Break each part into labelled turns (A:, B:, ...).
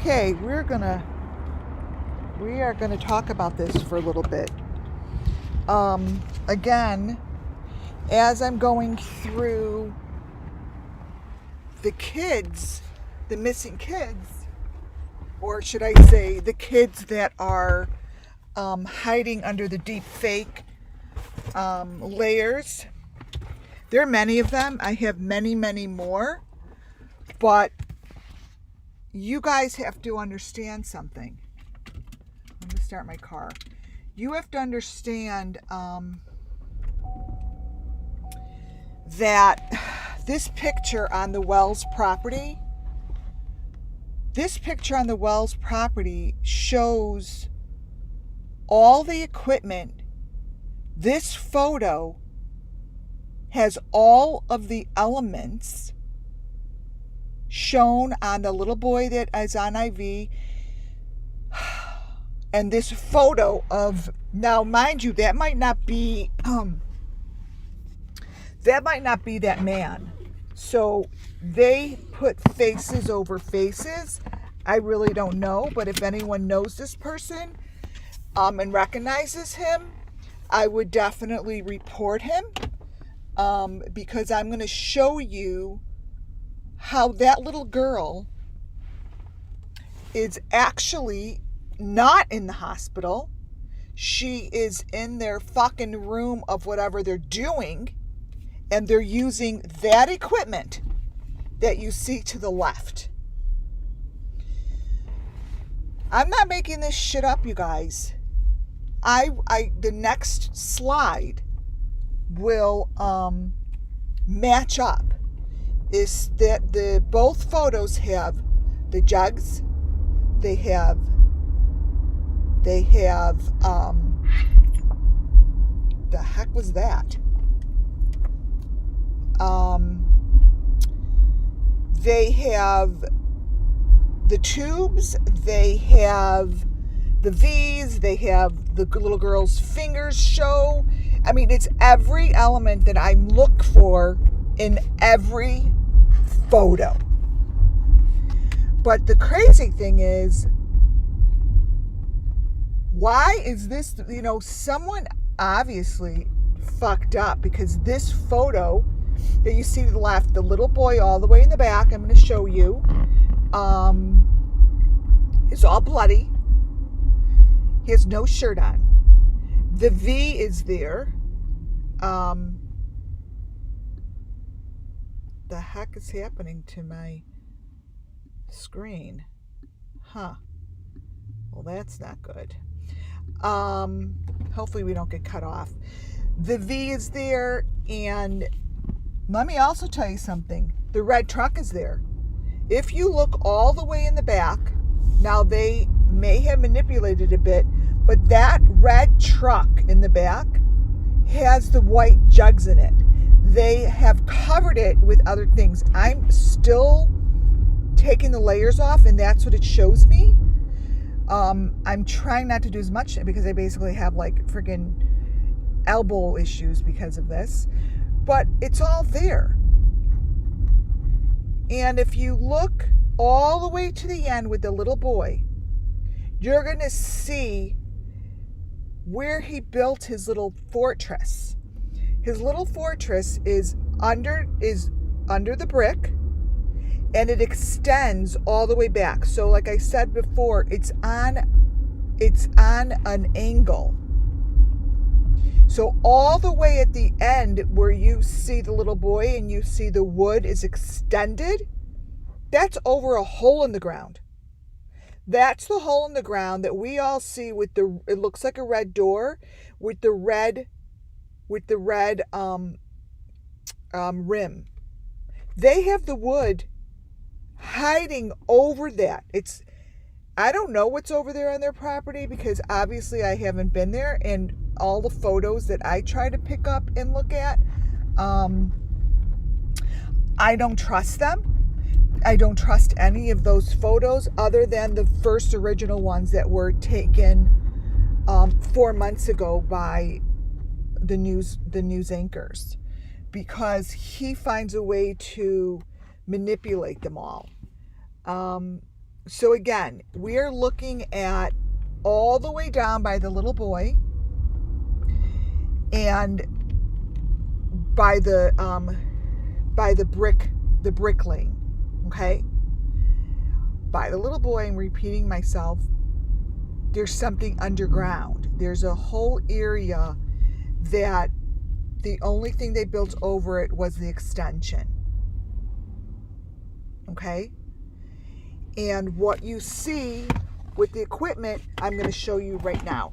A: Okay, we are gonna talk about this for a little bit. Again, as I'm going through the kids, the missing kids, or should I say the kids that are hiding under the deep fake layers. There are many of them. I have many, many more. But you guys have to understand something. I'm going to start my car. You have to understand that this picture on the Wells property, shows all the equipment. This photo has all of the elements shown on the little boy that is on IV. And this photo of, now mind you, that might not be that man. So they put faces over faces. I really don't know, but if anyone knows this person and recognizes him, I would definitely report him because I'm going to show you how that little girl is actually not in the hospital. She is in their fucking room of whatever they're doing, and they're using that equipment that you see to the left. I'm not making this shit up, you guys. The next slide will match up. Is that both photos have the jugs, they have the heck was that? They have the tubes, they have the V's, they have the little girl's fingers show. I mean, it's every element that I look for in every photo. But the crazy thing is, why is this, someone obviously fucked up, because this photo that you see to the left, the little boy all the way in the back, I'm going to show you, is all bloody. He has no shirt on. The V is there. The heck is happening to my screen? Huh. Well, that's not good. Hopefully we don't get cut off. The V is there, and let me also tell you something. The red truck is there. If you look all the way in the back, now they may have manipulated a bit, but that red truck in the back has the white jugs in it. They have covered it with other things. I'm still taking the layers off, and that's what it shows me. I'm trying not to do as much because I basically have like freaking elbow issues because of this. But it's all there. And if you look all the way to the end with the little boy, you're going to see where he built his little fortress. His little fortress is under the brick, and it extends all the way back. So like I said before, it's on an angle. So all the way at the end where you see the little boy and you see the wood is extended, that's over a hole in the ground. That's the hole in the ground that we all see with it looks like a red door with the red rim. They have the wood hiding over that. I don't know what's over there on their property because obviously I haven't been there, and all the photos that I try to pick up and look at, I don't trust them. I don't trust any of those photos other than the first original ones that were taken 4 months ago by the news anchors, because he finds a way to manipulate them all. So again, we're looking at all the way down by the little boy and by the brick lane. Okay? By the little boy, I'm repeating myself, there's something underground. There's a whole area that the only thing they built over it was the extension. Okay? And what you see with the equipment, I'm going to show you right now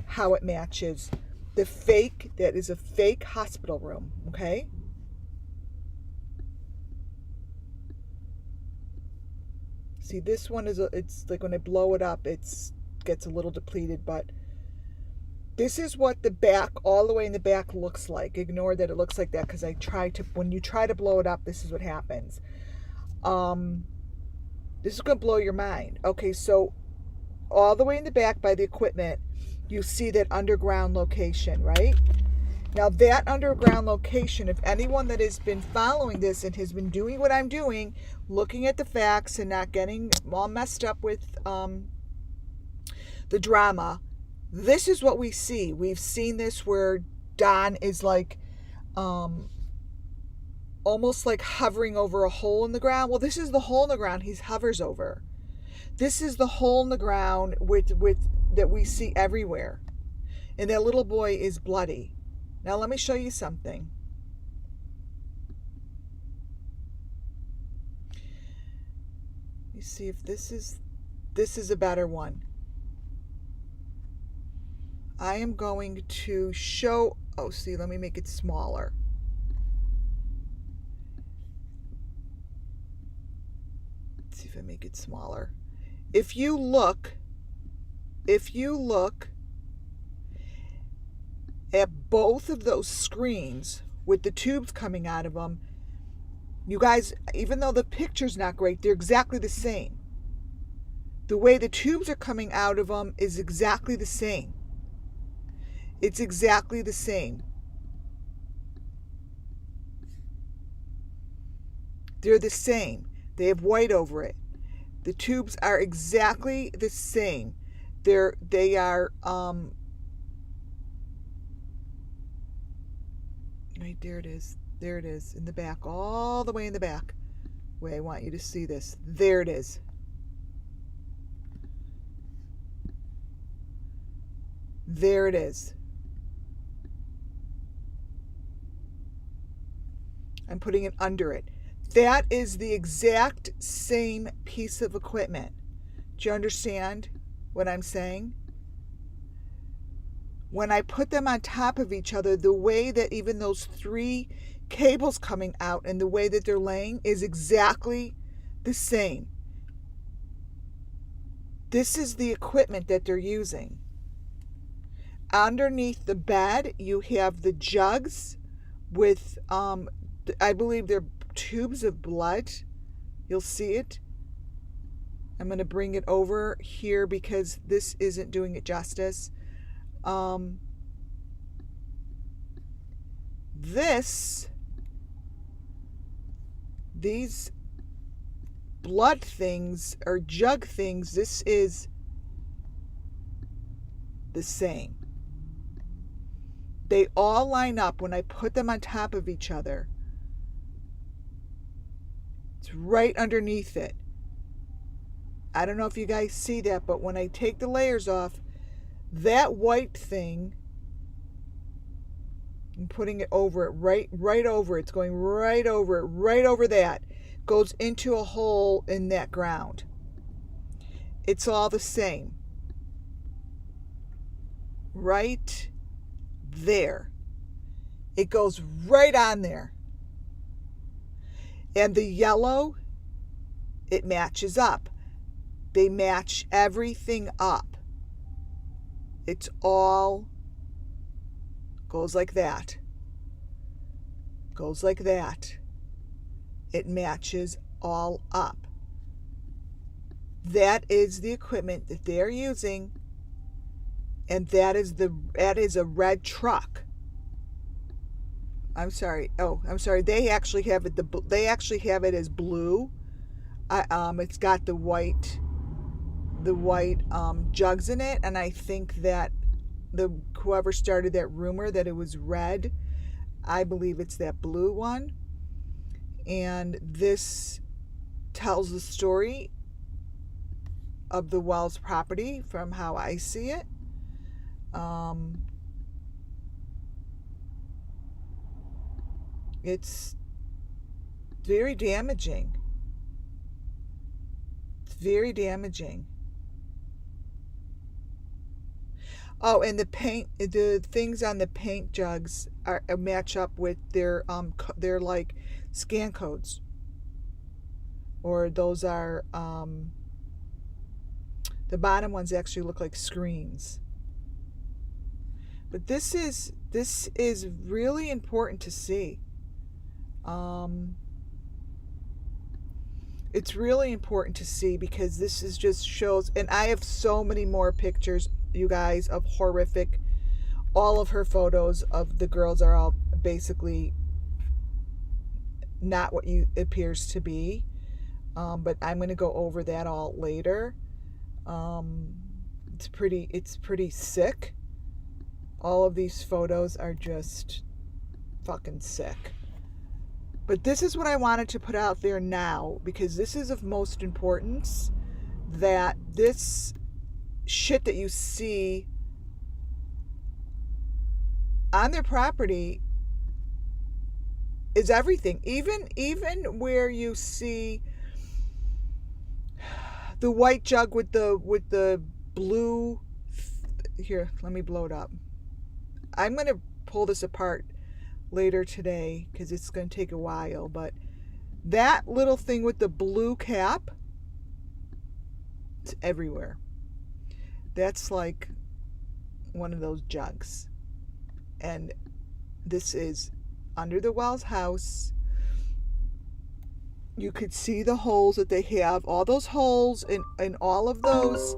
A: how it matches the fake, that is a fake hospital room. Okay? See, this one is, it's like when I blow it up, it gets a little depleted, but this is what the back, all the way in the back, looks like. Ignore that it looks like that, because when you try to blow it up, this is what happens. This is going to blow your mind. Okay, so all the way in the back by the equipment, you see that underground location, right? Now that underground location, if anyone that has been following this and has been doing what I'm doing, looking at the facts and not getting all messed up with the drama, this is what we see. We've seen this where Don is like almost like hovering over a hole in the ground. Well, this is the hole in the ground he hovers over. This is the hole in the ground with that we see everywhere. And that little boy is bloody. Now let me show you something. Let me see if this is a better one. I am going to show, oh, see, let me make it smaller. Let's see if I make it smaller. If you look at both of those screens with the tubes coming out of them, you guys, even though the picture's not great, they're exactly the same. The way the tubes are coming out of them is exactly the same. It's exactly the same. They're the same. They have white over it. The tubes are exactly the same. They are right there. It is. There it is in the back, all the way in the back. Wait, I want you to see this. There it is. There it is. I'm putting it under it. That is the exact same piece of equipment. Do you understand what I'm saying? When I put them on top of each other, the way that even those 3 cables coming out and the way that they're laying is exactly the same. This is the equipment that they're using. Underneath the bed, you have the jugs with, I believe they're tubes of blood. You'll see it. I'm going to bring it over here because this isn't doing it justice. These blood things or jug things, this is the same. They all line up when I put them on top of each other. It's right underneath it. I don't know if you guys see that, but when I take the layers off, that white thing, I'm putting it over it, right over it. It's going right over it, right over that. Goes into a hole in that ground. It's all the same. Right there. It goes right on there. And the yellow, it matches up. They match everything up. It's all goes like that. Goes like that. It matches all up. That is the equipment that they're using, and that is a red truck. I'm sorry. Oh, I'm sorry. They actually have it as blue. It's got the white jugs in it, and I think that whoever started that rumor that it was red, I believe it's that blue one. And this tells the story of the Wells property from how I see it. It's very damaging. It's very damaging. Oh, and the things on the paint jugs match up with their like scan codes, or those are the bottom ones actually look like screens. But this is really important to see. It's really important to see because this is just shows, and I have so many more pictures, you guys, of horrific. All of her photos of the girls are all basically not what you appears to be, but I'm going to go over that all later. It's pretty sick. All of these photos are just fucking sick. But this is what I wanted to put out there now, because this is of most importance, that this shit that you see on their property is everything. Even where you see the white jug with the blue. Here, let me blow it up. I'm going to pull this apart later today because it's going to take a while, but that little thing with the blue cap, it's everywhere. That's like one of those jugs. And this is under the Wells house. You could see the holes that they have, all those holes in all of those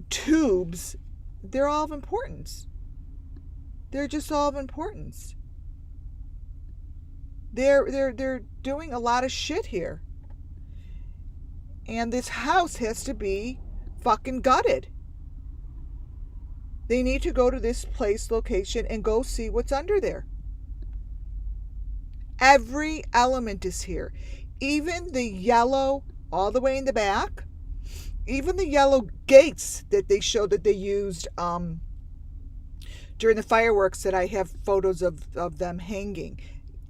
A: tubes. They're all of importance. They're just all of importance. They're doing a lot of shit here. And this house has to be fucking gutted. They need to go to this place location and go see what's under there. Every element is here. Even the yellow all the way in the back. Even the yellow gates that they showed that they used during the fireworks that I have photos of them hanging.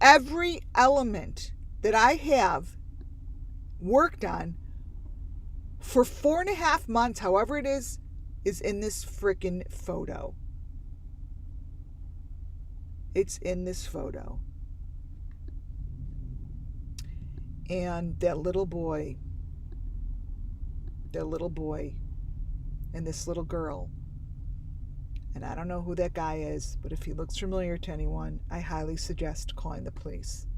A: Every element that I have worked on for 4.5 months, however it is in this freaking photo. It's in this photo. And that little boy and this little girl, and I don't know who that guy is, but if he looks familiar to anyone, I highly suggest calling the police.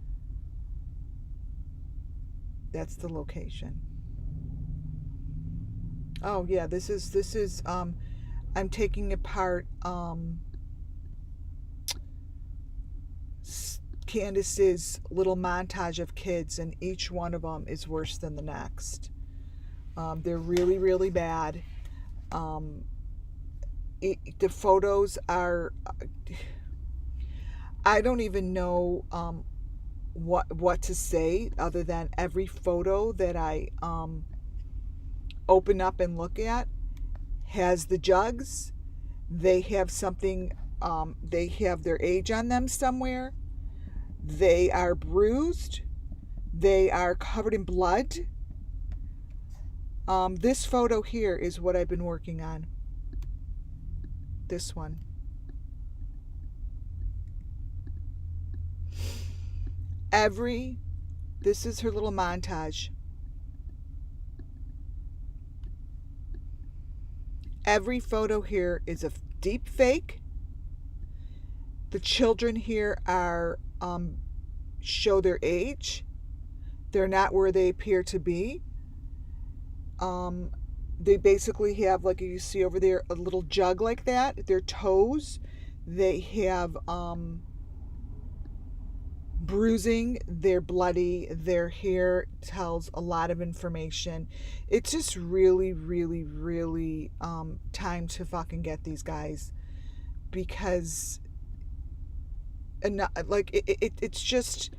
A: That's the location. Oh yeah, this is I'm taking apart Candace's little montage of kids, and each one of them is worse than the next. They're really, really bad. The photos are, I don't even know what to say other than every photo that I open up and look at has the jugs. They have something, they have their age on them somewhere. They are bruised. They are covered in blood. This photo here is what I've been working on. This one. This is her little montage. Every photo here is a deep fake. The children here are show their age. They're not where they appear to be. They basically have, like you see over there, a little jug like that. Their toes, they have bruising, they're bloody, their hair tells a lot of information. It's just really, really, really time to fucking get these guys, because like it's just,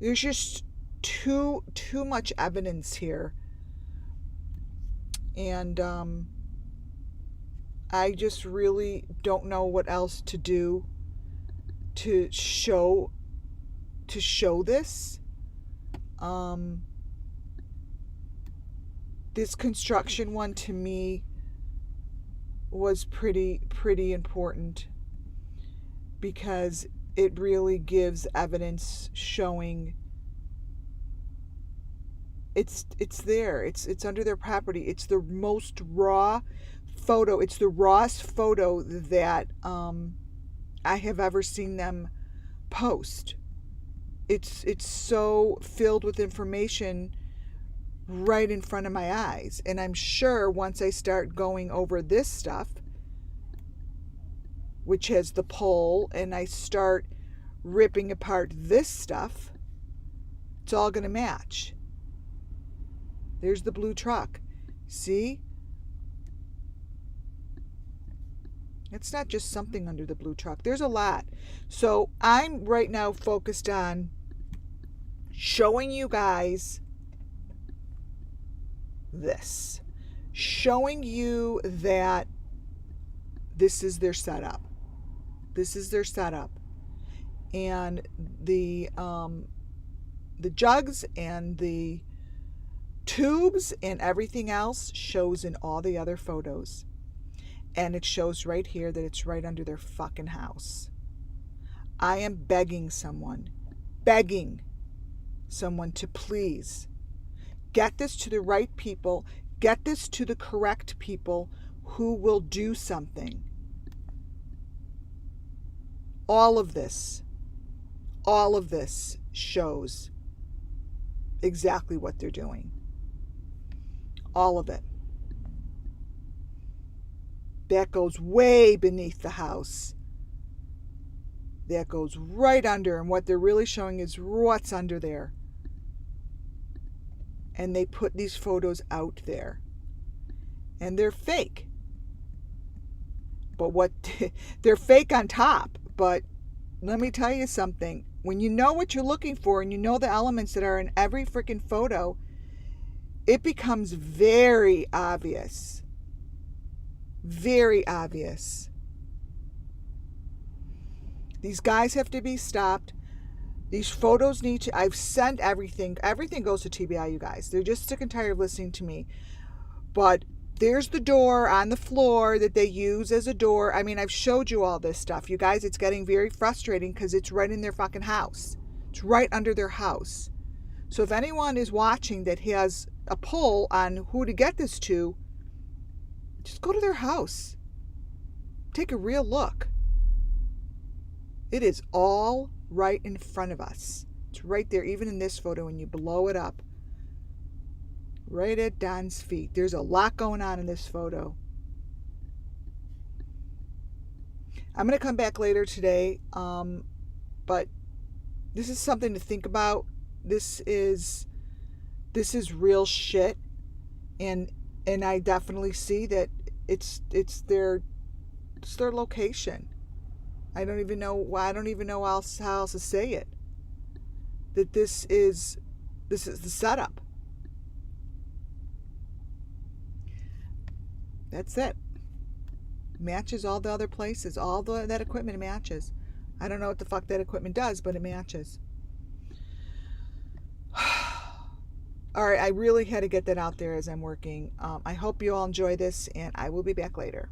A: there's just too much evidence here. And I just really don't know what else to do to show this. This construction one to me was pretty important, because it really gives evidence showing it's there. It's under their property. It's the most raw photo. It's the rawest photo that I have ever seen them post. It's so filled with information right in front of my eyes. And I'm sure once I start going over this stuff, which has the pole, and I start ripping apart this stuff, it's all going to match. There's the blue truck. See? It's not just something under the blue truck. There's a lot. So I'm right now focused on showing you guys this. Showing you that this is their setup. This is their setup. And the jugs and the tubes and everything else shows in all the other photos. And it shows right here that it's right under their fucking house. I am begging someone to please get this to the right people, get this to the correct people who will do something. All of this shows exactly what they're doing. All of it. That goes way beneath the house. That goes right under, and what they're really showing is what's under there. And they put these photos out there. And they're fake. But they're fake on top. But let me tell you something. When you know what you're looking for and you know the elements that are in every freaking photo, it becomes very obvious. Very obvious. These guys have to be stopped. These photos need to... I've sent everything. Everything goes to TBI, you guys. They're just sick and tired of listening to me. But there's the door on the floor that they use as a door. I mean, I've showed you all this stuff. You guys, it's getting very frustrating because it's right in their fucking house. It's right under their house. So if anyone is watching that has a poll on who to get this to, just go to their house. Take a real look. It is all right in front of us. It's right there, even in this photo, when you blow it up. Right at Don's feet. There's a lot going on in this photo. I'm going to come back later today, but this is something to think about. This is real shit, and I definitely see that it's their location. I don't even know how else to say it. That this is the setup. That's it. Matches all the other places. All that equipment matches. I don't know what the fuck that equipment does, but it matches. All right, I really had to get that out there as I'm working. I hope you all enjoy this, and I will be back later.